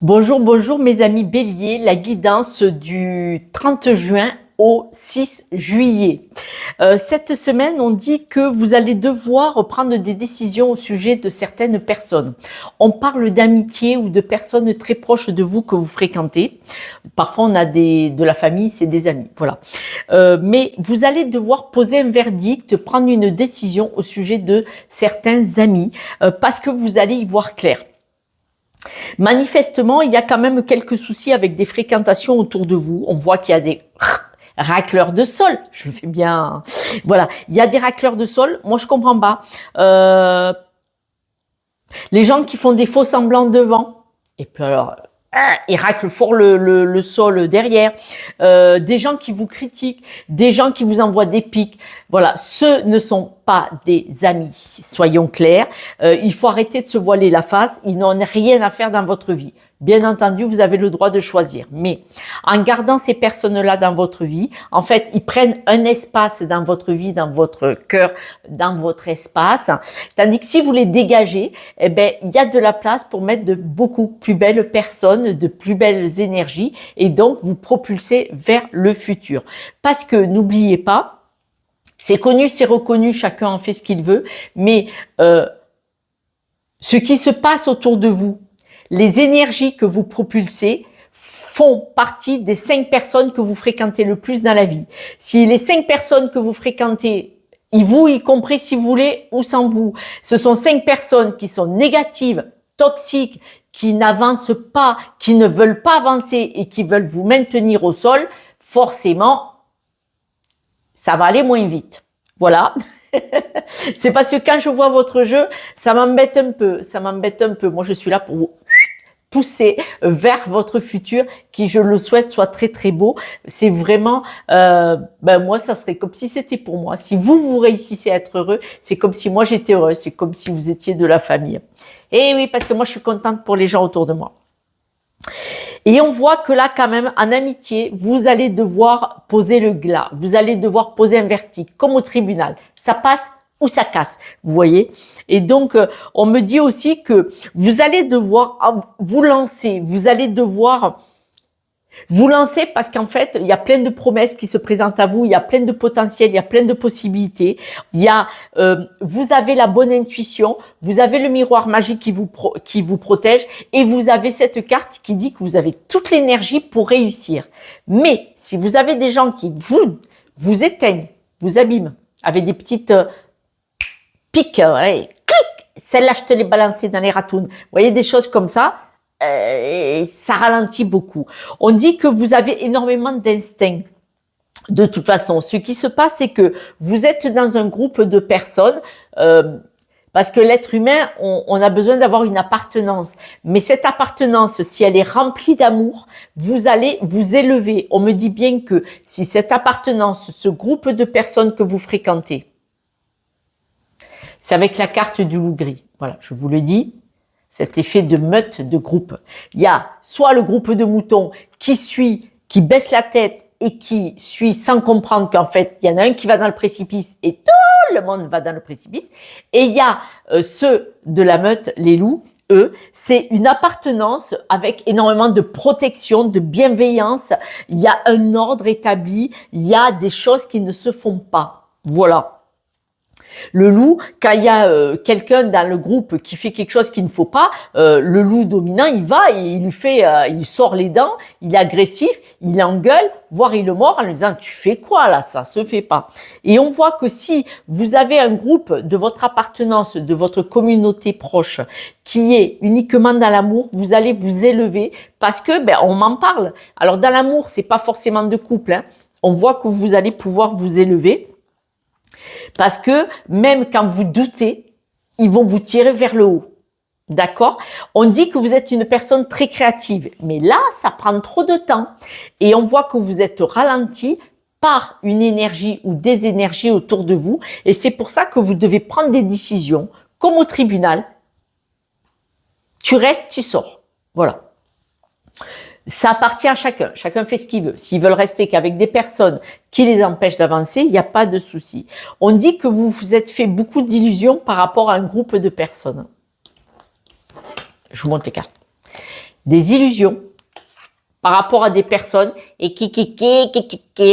Bonjour, bonjour mes amis Bélier, la guidance du 30 juin au 6 juillet. Cette semaine, on dit que vous allez devoir prendre des décisions au sujet de certaines personnes. On parle d'amitié ou de personnes très proches de vous que vous fréquentez. Parfois, on a de la famille, c'est des amis, voilà. Mais vous allez devoir poser un verdict, prendre une décision au sujet de certains amis parce que vous allez y voir clair. Manifestement, il y a quand même quelques soucis avec des fréquentations autour de vous. On voit qu'il y a des racleurs de sol. Je fais bien. Voilà, il y a des racleurs de sol. Moi, je comprends pas. Les gens qui font des faux semblants devant. Et puis alors, ils raclent fort le sol derrière. Des gens qui vous critiquent, des gens qui vous envoient des pics. Voilà, ce ne sont pas des amis, soyons clairs. Il faut arrêter de se voiler la face. Ils n'ont rien à faire dans votre vie. Bien entendu, vous avez le droit de choisir. Mais en gardant ces personnes-là dans votre vie, en fait, ils prennent un espace dans votre vie, dans votre cœur, dans votre espace. Tandis que si vous les dégagez, eh ben, il y a de la place pour mettre de beaucoup plus belles personnes, de plus belles énergies et donc vous propulser vers le futur. Parce que n'oubliez pas, c'est connu, c'est reconnu, chacun en fait ce qu'il veut, mais ce qui se passe autour de vous, les énergies que vous propulsez font partie des 5 personnes que vous fréquentez le plus dans la vie. Si les 5 personnes que vous fréquentez, vous y compris si vous voulez ou sans vous, ce sont 5 personnes qui sont négatives, toxiques, qui n'avancent pas, qui ne veulent pas avancer et qui veulent vous maintenir au sol, forcément, ça va aller moins vite. Voilà. C'est parce que quand je vois votre jeu, ça m'embête un peu. Moi, je suis là pour vous pousser vers votre futur qui, je le souhaite, soit très très beau. C'est vraiment, moi, ça serait comme si c'était pour moi. Si vous réussissez à être heureux, c'est comme si moi j'étais heureuse. C'est comme si vous étiez de la famille. Et oui, parce que moi, je suis contente pour les gens autour de moi. Et on voit que là, quand même, en amitié, vous allez devoir poser le glas. Vous allez devoir poser un verdict, comme au tribunal. Ça passe ou ça casse, vous voyez. Et donc, on me dit aussi que vous allez devoir vous lancer. Vous allez devoir vous lancer parce qu'en fait, il y a plein de promesses qui se présentent à vous, il y a plein de potentiel, il y a plein de possibilités. Vous avez la bonne intuition, vous avez le miroir magique qui vous protège et vous avez cette carte qui dit que vous avez toute l'énergie pour réussir. Mais si vous avez des gens qui vous éteignent, vous abîment avec des petites piques, ouais, clic, celle-là je te l'ai balancée dans les ratounes. Vous voyez des choses comme ça. Ça ralentit beaucoup. On dit que vous avez énormément d'instinct. De toute façon, ce qui se passe, c'est que vous êtes dans un groupe de personnes, parce que l'être humain, on a besoin d'avoir une appartenance. Mais cette appartenance, si elle est remplie d'amour, vous allez vous élever. On me dit bien que si cette appartenance, ce groupe de personnes que vous fréquentez, c'est avec la carte du loup gris. Voilà, je vous le dis. Cet effet de meute, de groupe. Il y a soit le groupe de moutons qui suit, qui baisse la tête et qui suit sans comprendre qu'en fait, il y en a un qui va dans le précipice et tout le monde va dans le précipice. Et il y a ceux de la meute, les loups, eux, c'est une appartenance avec énormément de protection, de bienveillance. Il y a un ordre établi, il y a des choses qui ne se font pas. Voilà. Le loup, quand il y a quelqu'un dans le groupe qui fait quelque chose qu'il ne faut pas, le loup dominant, il va et il sort les dents, il est agressif, il engueule, voire il le mord en lui disant « tu fais quoi là, ça se fait pas ». Et on voit que si vous avez un groupe de votre appartenance, de votre communauté proche, qui est uniquement dans l'amour, vous allez vous élever parce que on m'en parle. Alors dans l'amour, c'est pas forcément de couple, hein. On voit que vous allez pouvoir vous élever. Parce que même quand vous doutez, ils vont vous tirer vers le haut. D'accord? On dit que vous êtes une personne très créative, mais là, ça prend trop de temps. Et on voit que vous êtes ralenti par une énergie ou des énergies autour de vous. Et c'est pour ça que vous devez prendre des décisions, comme au tribunal. Tu restes, tu sors. Voilà. Ça appartient à chacun. Chacun fait ce qu'il veut. S'ils veulent rester qu'avec des personnes qui les empêchent d'avancer, il n'y a pas de souci. On dit que vous vous êtes fait beaucoup d'illusions par rapport à un groupe de personnes. Je vous montre les cartes. des illusions par rapport à des personnes et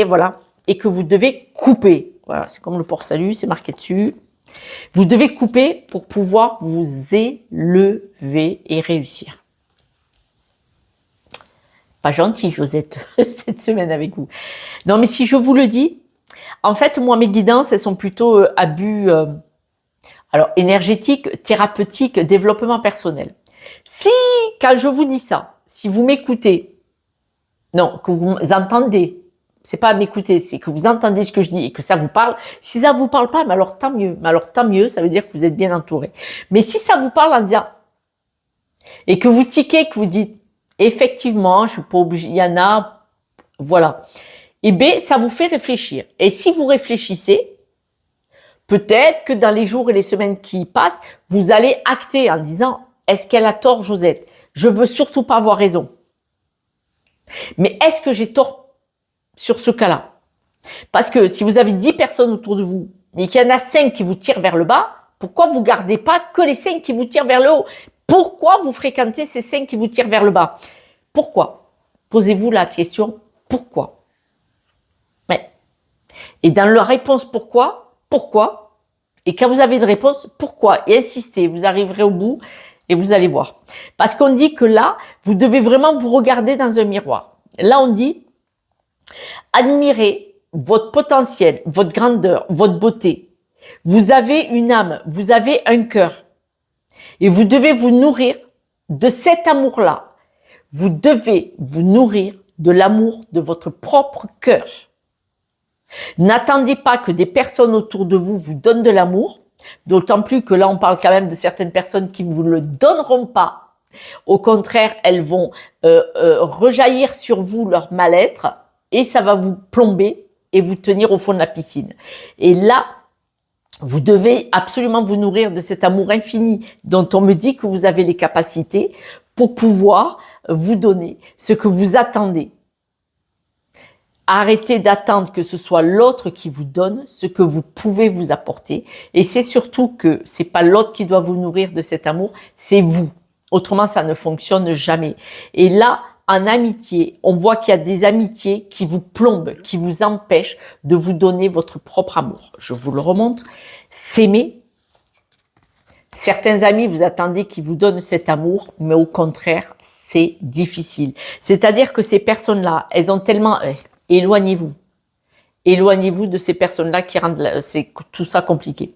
voilà, et que vous devez couper. Voilà, c'est comme le port-salut, c'est marqué dessus. Vous devez couper pour pouvoir vous élever et réussir. Pas gentil, Josette, cette semaine avec vous. Non, mais si je vous le dis, en fait, moi, mes guidances, elles sont plutôt à but alors énergétique, thérapeutique, développement personnel. Si, quand je vous dis ça, si vous m'écoutez, non, que vous entendez, c'est pas m'écouter, c'est que vous entendez ce que je dis et que ça vous parle. Si ça vous parle pas, mais alors tant mieux. Mais alors tant mieux, ça veut dire que vous êtes bien entouré. Mais si ça vous parle en disant, et que vous tiquez, que vous dites, effectivement, je suis pas obligé, il y en a, voilà. Et bien, ça vous fait réfléchir. Et si vous réfléchissez, peut-être que dans les jours et les semaines qui passent, vous allez acter en disant, est-ce qu'elle a tort, Josette? Je veux surtout pas avoir raison. Mais est-ce que j'ai tort sur ce cas-là? Parce que si vous avez 10 personnes autour de vous, mais qu'il y en a 5 qui vous tirent vers le bas, pourquoi vous gardez pas que les 5 qui vous tirent vers le haut? Pourquoi vous fréquentez ces 5 qui vous tirent vers le bas? Pourquoi? Posez-vous la question, pourquoi? Ouais. Et dans la réponse pourquoi? Et quand vous avez une réponse, pourquoi? Et insistez, vous arriverez au bout et vous allez voir. Parce qu'on dit que là, vous devez vraiment vous regarder dans un miroir. Là, on dit, admirez votre potentiel, votre grandeur, votre beauté. Vous avez une âme, vous avez un cœur. Et vous devez vous nourrir de cet amour-là. Vous devez vous nourrir de l'amour de votre propre cœur. N'attendez pas que des personnes autour de vous vous donnent de l'amour, d'autant plus que là, on parle quand même de certaines personnes qui ne vous le donneront pas. Au contraire, elles vont rejaillir sur vous leur mal-être et ça va vous plomber et vous tenir au fond de la piscine. Et là, vous devez absolument vous nourrir de cet amour infini dont on me dit que vous avez les capacités pour pouvoir vous donner ce que vous attendez. Arrêtez d'attendre que ce soit l'autre qui vous donne ce que vous pouvez vous apporter. Et c'est surtout que c'est pas l'autre qui doit vous nourrir de cet amour, c'est vous. Autrement, ça ne fonctionne jamais. Et là, en amitié, on voit qu'il y a des amitiés qui vous plombent, qui vous empêchent de vous donner votre propre amour. Je vous le remontre. S'aimer. Certains amis, vous attendez qu'ils vous donnent cet amour, mais au contraire, c'est difficile. C'est-à-dire que ces personnes-là, elles ont tellement... Éloignez-vous. Éloignez-vous de ces personnes-là qui rendent tout ça compliqué.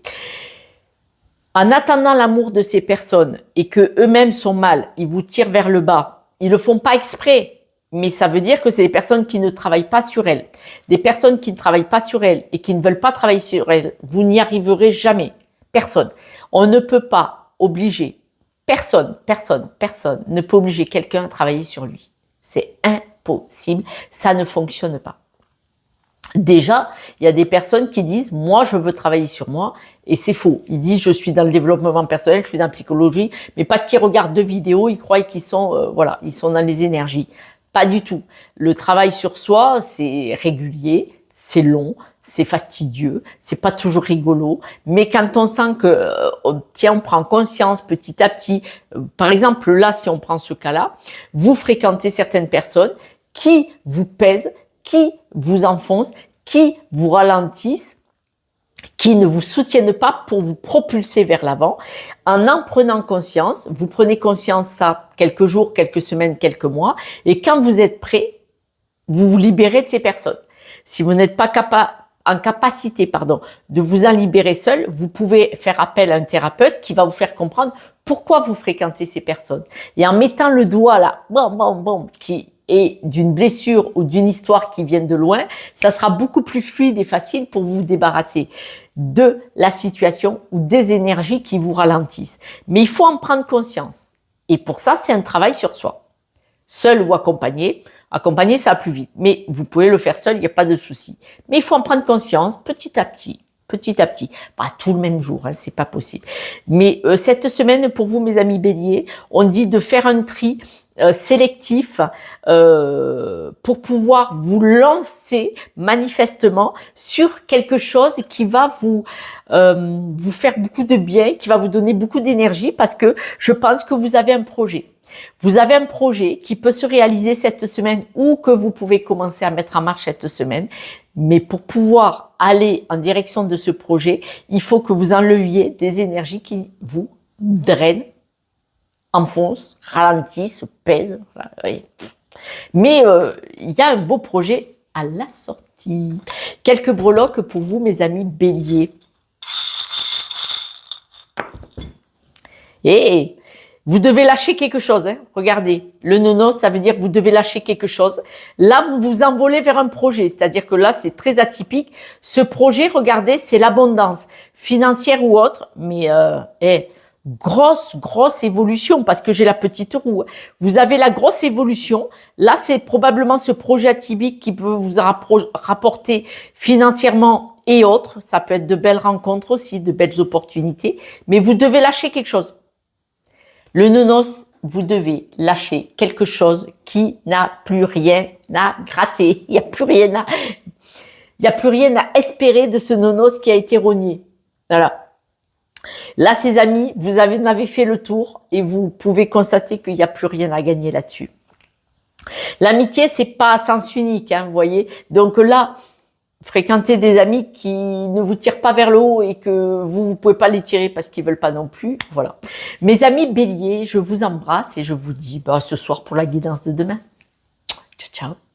En attendant l'amour de ces personnes et que eux-mêmes sont mal, ils vous tirent vers le bas. Ils le font pas exprès, mais ça veut dire que c'est des personnes qui ne travaillent pas sur elles. Des personnes qui ne travaillent pas sur elles et qui ne veulent pas travailler sur elles, vous n'y arriverez jamais. Personne. On ne peut pas obliger, personne ne peut obliger quelqu'un à travailler sur lui. C'est impossible, ça ne fonctionne pas. Déjà, il y a des personnes qui disent « moi, je veux travailler sur moi » et c'est faux. Ils disent « je suis dans le développement personnel, je suis dans la psychologie », mais parce qu'ils regardent 2 vidéos, ils croient qu'ils sont, ils sont dans les énergies. Pas du tout. Le travail sur soi, c'est régulier, c'est long, c'est fastidieux, c'est pas toujours rigolo, mais quand on sent que, on prend conscience petit à petit, par exemple là, si on prend ce cas-là, vous fréquentez certaines personnes qui vous pèsent, qui vous enfoncent, qui vous ralentissent, qui ne vous soutiennent pas pour vous propulser vers l'avant. En prenant conscience, vous prenez conscience ça quelques jours, quelques semaines, quelques mois, et quand vous êtes prêt, vous vous libérez de ces personnes. Si vous n'êtes pas en capacité de vous en libérer seul, vous pouvez faire appel à un thérapeute qui va vous faire comprendre pourquoi vous fréquentez ces personnes. Et en mettant le doigt là, qui est d'une blessure ou d'une histoire qui vient de loin, ça sera beaucoup plus fluide et facile pour vous débarrasser de la situation ou des énergies qui vous ralentissent. Mais il faut en prendre conscience. Et pour ça, c'est un travail sur soi. Seul ou accompagné. Accompagné, ça va plus vite. Mais vous pouvez le faire seul, il n'y a pas de souci. Mais il faut en prendre conscience petit à petit. Pas tout le même jour, c'est pas possible. Mais cette semaine, pour vous, mes amis béliers, on dit de faire un tri sélectif pour pouvoir vous lancer manifestement sur quelque chose qui va vous faire beaucoup de bien, qui va vous donner beaucoup d'énergie parce que je pense que vous avez un projet. Vous avez un projet qui peut se réaliser cette semaine ou que vous pouvez commencer à mettre en marche cette semaine. Mais pour pouvoir aller en direction de ce projet, il faut que vous enleviez des énergies qui vous drainent, enfoncent, ralentissent, pèsent. Mais il y a un beau projet à la sortie. Quelques breloques pour vous, mes amis béliers. Et vous devez lâcher quelque chose. Hein. Regardez, le nono, ça veut dire que vous devez lâcher quelque chose. Là, vous vous envolez vers un projet. C'est-à-dire que là, c'est très atypique. Ce projet, regardez, c'est l'abondance financière ou autre. Mais grosse évolution parce que j'ai la petite roue. Vous avez la grosse évolution. Là, c'est probablement ce projet atypique qui peut vous rapporter financièrement et autres. Ça peut être de belles rencontres aussi, de belles opportunités. Mais vous devez lâcher quelque chose. Le nonos, vous devez lâcher quelque chose qui n'a plus rien à gratter. Il n'y a plus rien à espérer de ce nonos qui a été rogné. Voilà. Là, ces amis, vous avez fait le tour et vous pouvez constater qu'il n'y a plus rien à gagner là-dessus. L'amitié, c'est pas à sens unique, hein, vous voyez. Donc là, fréquentez des amis qui ne vous tirent pas vers le haut et que vous ne pouvez pas les tirer parce qu'ils veulent pas non plus. Voilà. Mes amis béliers, je vous embrasse et je vous dis ce soir pour la guidance de demain. Ciao, ciao.